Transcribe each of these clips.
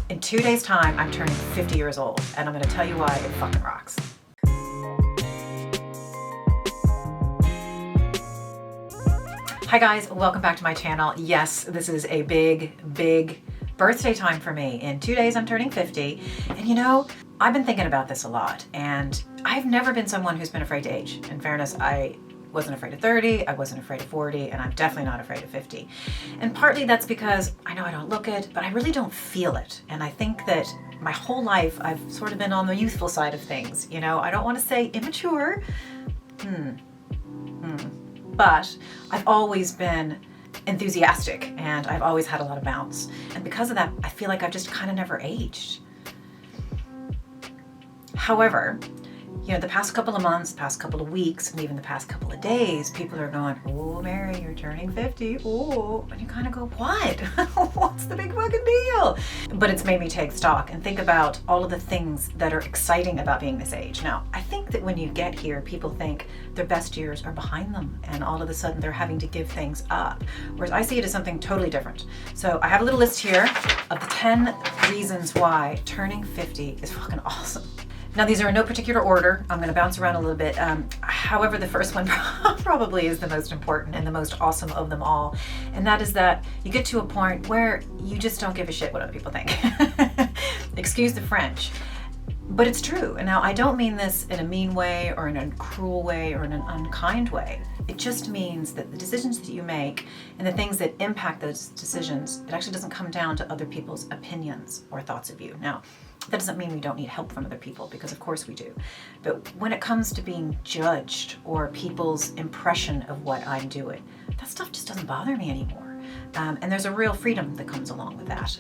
In 2 days' time, I'm turning 50 years old, and I'm gonna tell you why it fucking rocks. Hi guys, welcome back to my channel. Yes, this is a big birthday time for me. In 2 days, I'm turning 50. And you know, I've been thinking about this a lot, and I've never been someone who's been afraid to age. In fairness, I wasn't afraid of 30, I wasn't afraid of 40, and I'm definitely not afraid of 50. And partly that's because I know I don't look it, but I really don't feel it. And I think that my whole life, I've sort of been on the youthful side of things. You know, I don't want to say immature, but I've always been enthusiastic and I've always had a lot of bounce. And because of that, I feel like I've just kind of never aged. However, you know, the past couple of months, past couple of weeks, and even the past couple of days, people are going, "Oh, Mary, you're turning 50. Oh," and you kind of go, "What? What's the big fucking deal?" But it's made me take stock and think about all of the things that are exciting about being this age. Now, I think that when you get here, people think their best years are behind them, and all of a sudden they're having to give things up. Whereas I see it as something totally different. So I have a little list here of the 10 reasons why turning 50 is fucking awesome. Now, these are in no particular order. I'm going to bounce around a little bit. However, the first one probably is the most important and the most awesome of them all. And that is that you get to a point where you just don't give a shit what other people think. Excuse the French. But it's true. And now, I don't mean this in a mean way or in a cruel way or in an unkind way. It just means that the decisions that you make and the things that impact those decisions, it actually doesn't come down to other people's opinions or thoughts of you. Now, that doesn't mean we don't need help from other people, because of course we do. But when it comes to being judged or people's impression of what I'm doing, that stuff just doesn't bother me anymore. And there's a real freedom that comes along with that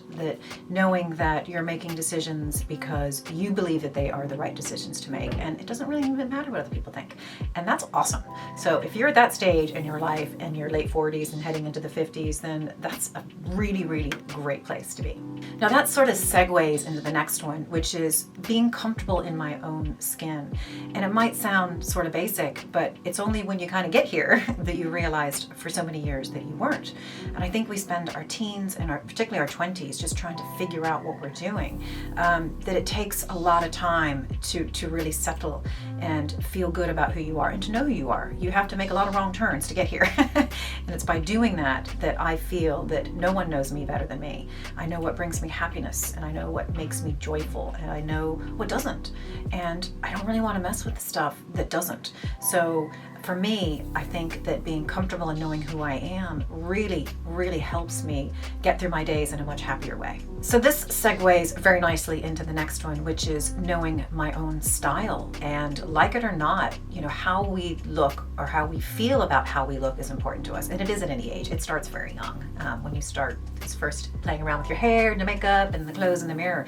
knowing that you're making decisions because you believe that they are the right decisions to make, and it doesn't really even matter what other people think. And that's awesome. So if you're at that stage in your life and you're late 40s and heading into the 50s, then that's a really great place to be. Now that sort of segues into the next one, which is being comfortable in my own skin. And it might sound sort of basic, but it's only when you kind of get here that you realized for so many years that you weren't. And I think we spend our teens and particularly our 20s just trying to figure out what we're doing. That it takes a lot of time to really settle and feel good about who you are and to know who you are. You have to make a lot of wrong turns to get here. And it's by doing that I feel that no one knows me better than me. I know what brings me happiness, and I know what makes me joyful, and I know what doesn't. And I don't really want to mess with the stuff that doesn't. So for me, I think that being comfortable and knowing who I am really helps me get through my days in a much happier way. So this segues very nicely into the next one, which is knowing my own style. And like it or not, you know, how we look or how we feel about how we look is important to us. And it is at any age. It starts very young. When you start first playing around with your hair and the makeup and the clothes in the mirror,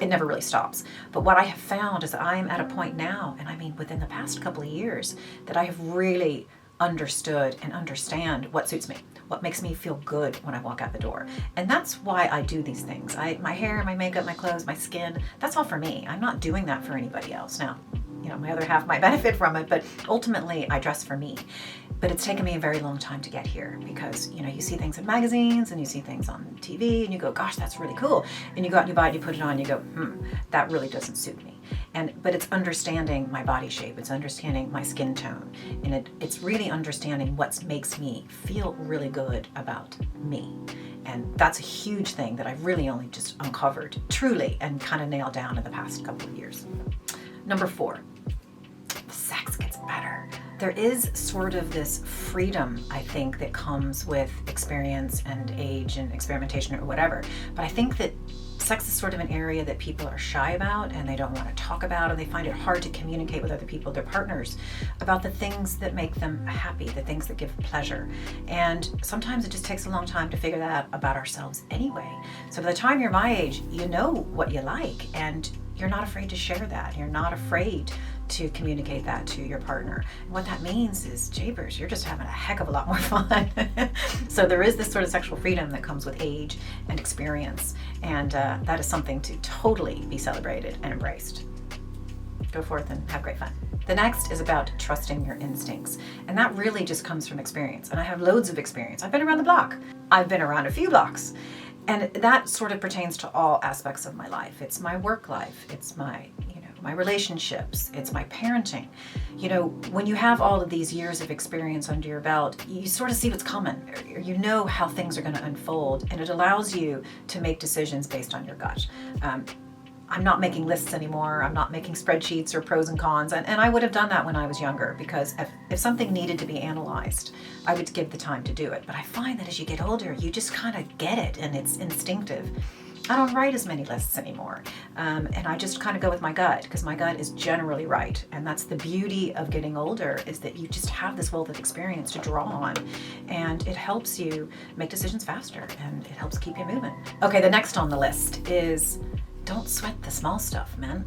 it never really stops. But what I have found is that I'm at a point now, and I mean within the past couple of years, that I have really understood and understand what suits me, what makes me feel good when I walk out the door. And that's why I do these things. My hair, my makeup, my clothes, my skin, that's all for me. I'm not doing that for anybody else. Now, you know, my other half might benefit from it, but ultimately I dress for me. But it's taken me a very long time to get here because, you know, you see things in magazines and you see things on TV and you go, gosh, that's really cool. And you go out and you buy it, you put it on, and you go, that really doesn't suit me. But it's understanding my body shape, it's understanding my skin tone, and it's really understanding what makes me feel really good about me. And that's a huge thing that I've really only just uncovered truly and kind of nailed down in the past couple of years. Number 4, sex gets better. There is sort of this freedom, I think, that comes with experience and age and experimentation or whatever. But I think that sex is sort of an area that people are shy about and they don't want to talk about, and they find it hard to communicate with other people, their partners, about the things that make them happy, the things that give pleasure. And sometimes it just takes a long time to figure that out about ourselves anyway. So by the time you're my age, you know what you like, and you're not afraid to share that. You're not afraid to communicate that to your partner. And what that means is, japers, you're just having a heck of a lot more fun. So there is this sort of sexual freedom that comes with age and experience, and that is something to totally be celebrated and embraced. Go forth and have great fun. The next is about trusting your instincts. And that really just comes from experience. And I have loads of experience. I've been around the block. I've been around a few blocks. And that sort of pertains to all aspects of my life. It's my work life. It's my, my relationships. It's my parenting. When you have all of these years of experience under your belt, you sort of see what's coming. You know how things are going to unfold, and it allows you to make decisions based on your gut. I'm not making lists anymore. I'm not making spreadsheets or pros and cons. And I would have done that when I was younger, because if something needed to be analyzed, I would give the time to do it. But I find that as you get older, you just kind of get it, and it's instinctive. I don't write as many lists anymore. And I just kind of go with my gut, because my gut is generally right. And that's the beauty of getting older, is that you just have this wealth of experience to draw on. And it helps you make decisions faster, and it helps keep you moving. Okay, the next on the list is, don't sweat the small stuff, man.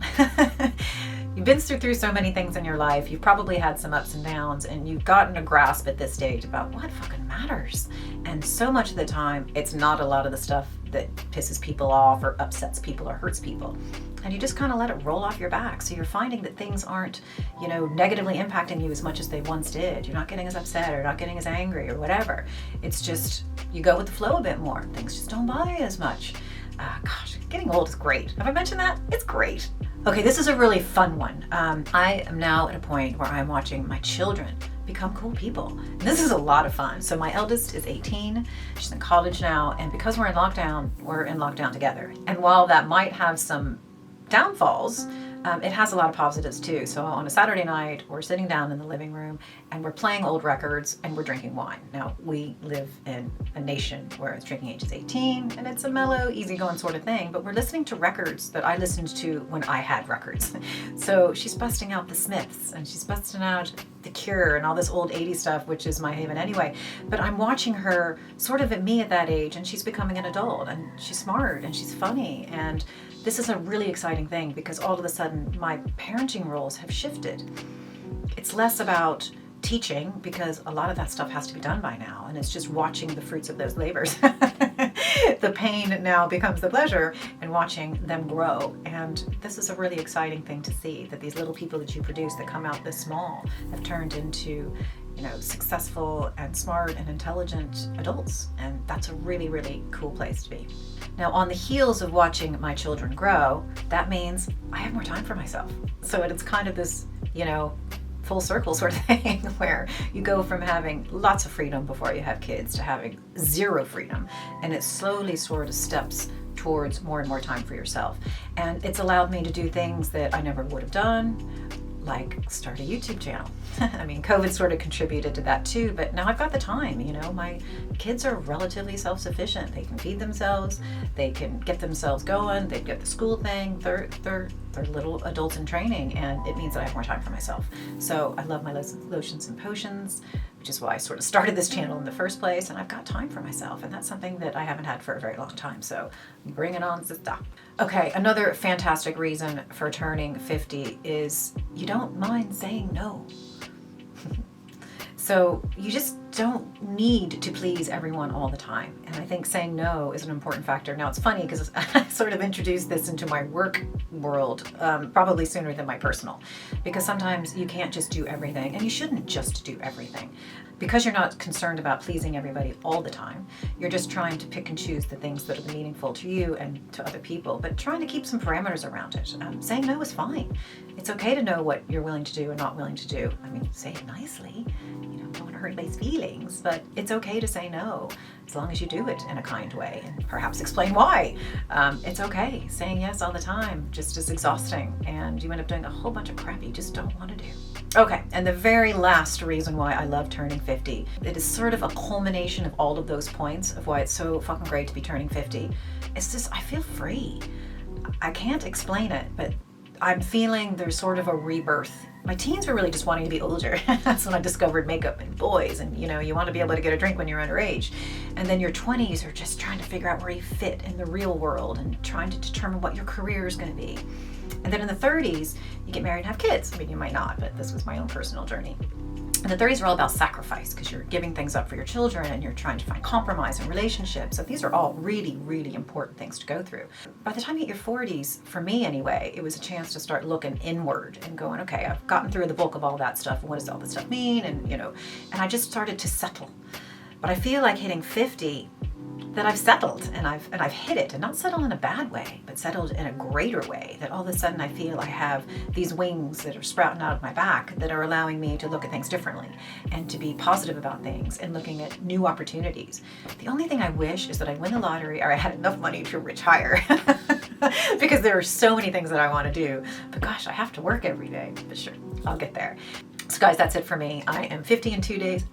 You've been through so many things in your life. You've probably had some ups and downs, and you've gotten a grasp at this stage about what fucking matters. And so much of the time, it's not a lot of the stuff that pisses people off or upsets people or hurts people. And you just kind of let it roll off your back. So you're finding that things aren't, negatively impacting you as much as they once did. You're not getting as upset or not getting as angry or whatever. It's just, you go with the flow a bit more. Things just don't bother you as much. Gosh, getting old is great. Have I mentioned that? It's great. Okay, this is a really fun one. I am now at a point where I'm watching my children become cool people. And this is a lot of fun. So my eldest is 18. She's in college now. And because we're in lockdown together. And while that might have some downfalls, it has a lot of positives too. So on a Saturday night, we're sitting down in the living room and we're playing old records and we're drinking wine. Now, we live in a nation where its drinking age is 18 and it's a mellow, easygoing sort of thing, but we're listening to records that I listened to when I had records. So she's busting out the Smiths and she's busting out The Cure and all this old 80s stuff, which is my haven anyway. But I'm watching her sort of at me at that age, and she's becoming an adult, and she's smart and she's funny, and this is a really exciting thing because all of a sudden my parenting roles have shifted. It's less about teaching, because a lot of that stuff has to be done by now, and it's just watching the fruits of those labors. The pain now becomes the pleasure, and watching them grow. And this is a really exciting thing to see, that these little people that you produce that come out this small have turned into, successful and smart and intelligent adults. And that's a really, really cool place to be. Now, on the heels of watching my children grow, that means I have more time for myself. So it's kind of this, full circle sort of thing where you go from having lots of freedom before you have kids to having zero freedom. And it slowly sort of steps towards more and more time for yourself. And it's allowed me to do things that I never would have done, like start a YouTube channel. I mean, COVID sort of contributed to that too, but now I've got the time, my kids are relatively self-sufficient. They can feed themselves, they can get themselves going, they've got the school thing, they're little adults in training, and it means that I have more time for myself. So I love my lotions and potions, which is why I sort of started this channel in the first place, and I've got time for myself, and that's something that I haven't had for a very long time, so bring it on, sister. Okay, another fantastic reason for turning 50 is you don't mind saying no. So you just don't need to please everyone all the time. And I think saying no is an important factor. Now, it's funny because I sort of introduced this into my work world probably sooner than my personal, because sometimes you can't just do everything, and you shouldn't just do everything. Because you're not concerned about pleasing everybody all the time, you're just trying to pick and choose the things that are meaningful to you and to other people, but trying to keep some parameters around it. Saying no is fine. It's okay to know what you're willing to do and not willing to do. I mean, say it nicely. Don't want to hurt anybody's feelings, but it's okay to say no as long as you do it in a kind way and perhaps explain why. It's okay. Saying yes all the time just is exhausting, and you end up doing a whole bunch of crap you just don't want to do. Okay, and the very last reason why I love turning 50, it is sort of a culmination of all of those points of why it's so fucking great to be turning 50. It's just, I feel free. I can't explain it, but I'm feeling there's sort of a rebirth. My teens were really just wanting to be older. That's when I discovered makeup and boys, and you want to be able to get a drink when you're underage. And then your 20s are just trying to figure out where you fit in the real world and trying to determine what your career is going to be. And then in the 30s, you get married and have kids. I mean, you might not, but this was my own personal journey. And the 30s are all about sacrifice, because you're giving things up for your children and you're trying to find compromise in relationships. So these are all really, really important things to go through. By the time you hit your 40s, for me anyway, it was a chance to start looking inward and going, okay, I've gotten through the bulk of all that stuff. And what does all this stuff mean? And, and I just started to settle. But I feel like hitting 50, that I've settled and I've hit it, and not settled in a bad way, but settled in a greater way, that all of a sudden I feel I have these wings that are sprouting out of my back that are allowing me to look at things differently and to be positive about things and looking at new opportunities. The only thing I wish is that I win the lottery or I had enough money to retire because there are so many things that I want to do, but gosh, I have to work every day. But sure, I'll get there. So guys, that's it for me. I am 50 in 2 days.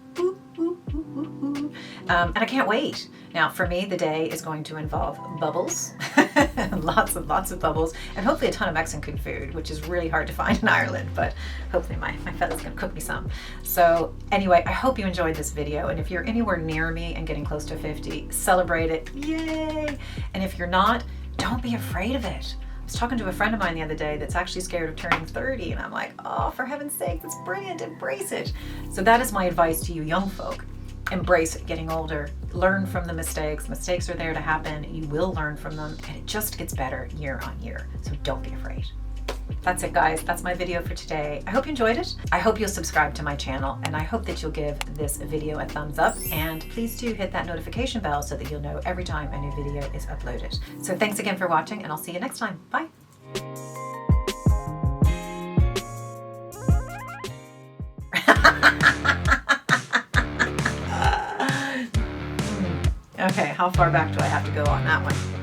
And I can't wait. Now, for me, the day is going to involve bubbles, lots of bubbles, and hopefully a ton of Mexican food, which is really hard to find in Ireland, but hopefully my fella's gonna cook me some. So anyway, I hope you enjoyed this video, and if you're anywhere near me and getting close to 50, celebrate it, yay! And if you're not, don't be afraid of it. I was talking to a friend of mine the other day that's actually scared of turning 30, and I'm like, oh, for heaven's sake, that's brilliant, embrace it. So that is my advice to you young folk. Embrace getting older, learn from the mistakes. Mistakes are there to happen. You will learn from them, and it just gets better year on year. So don't be afraid. That's it, guys. That's my video for today. I hope you enjoyed it. I hope you'll subscribe to my channel, and I hope that you'll give this video a thumbs up, and please do hit that notification bell so that you'll know every time a new video is uploaded. So thanks again for watching, and I'll see you next time. Bye. Okay, how far back do I have to go on that one?